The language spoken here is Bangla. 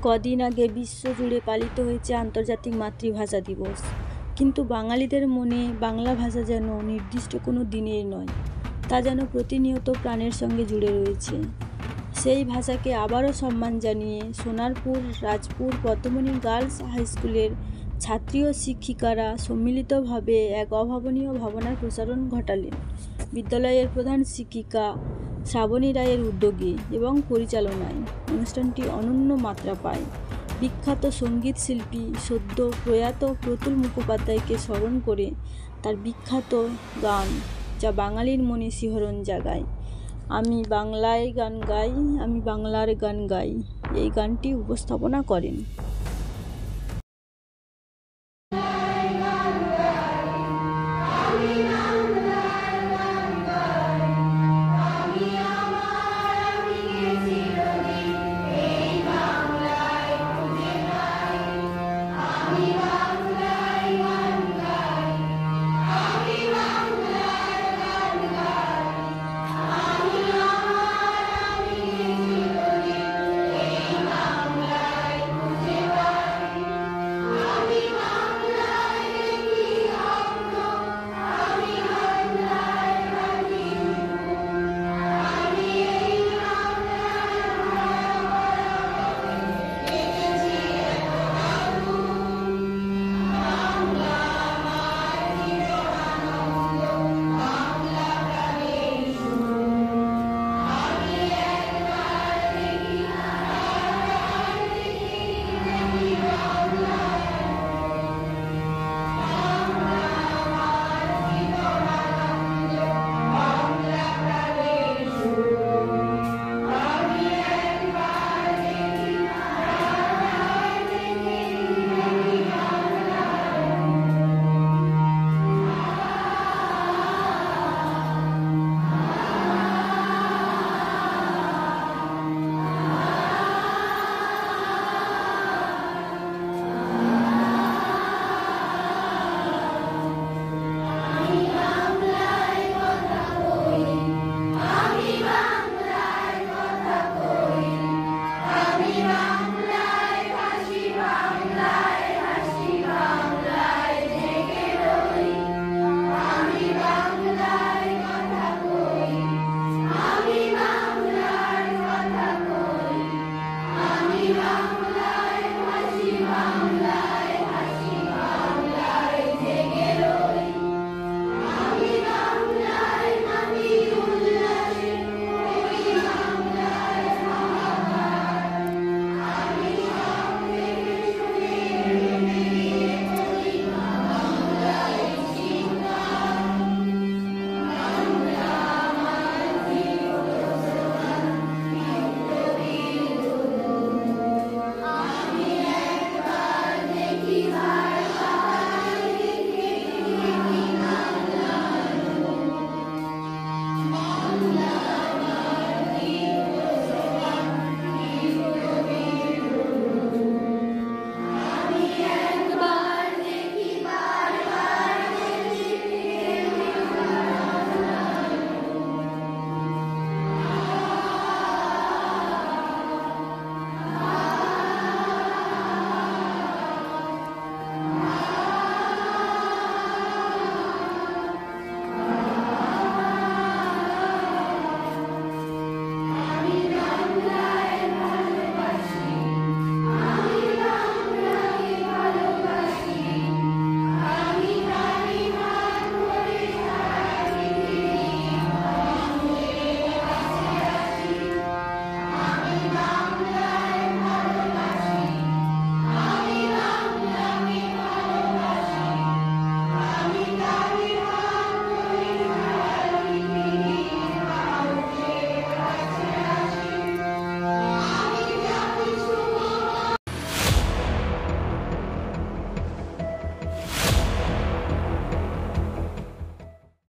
কদিন আগে বিশ্বজুড়ে পালিত হয়েছে আন্তর্জাতিক মাতৃভাষা দিবস, কিন্তু বাঙালিদের মনে বাংলা ভাষা যেন নির্দিষ্ট কোনো দিনের নয়, তা যেন প্রতিনিয়ত প্রাণের সঙ্গে জুড়ে রয়েছে। সেই ভাষাকে আবারও সম্মান জানিয়ে সোনারপুর রাজপুর পদ্মমণি গার্লস হাই স্কুলের ছাত্রী ও শিক্ষিকারা সম্মিলিতভাবে এক অভাবনীয় ভাবনার প্রসারণ ঘটালেন। বিদ্যালয়ের প্রধান শিক্ষিকা শ্রাবণী রায়ের উদ্যোগে এবং পরিচালনায় অনুষ্ঠানটি অনন্য মাত্রা পায়। বিখ্যাত সঙ্গীত শিল্পী সদ্য প্রয়াত প্রতুল মুখোপাধ্যায়কে স্মরণ করে তার বিখ্যাত গান, যা বাঙালির মনে শিহরণ জাগায়, আমি বাংলায় গান গাই, আমি বাংলার গান গাই, এই গানটি উপস্থাপনা করেন।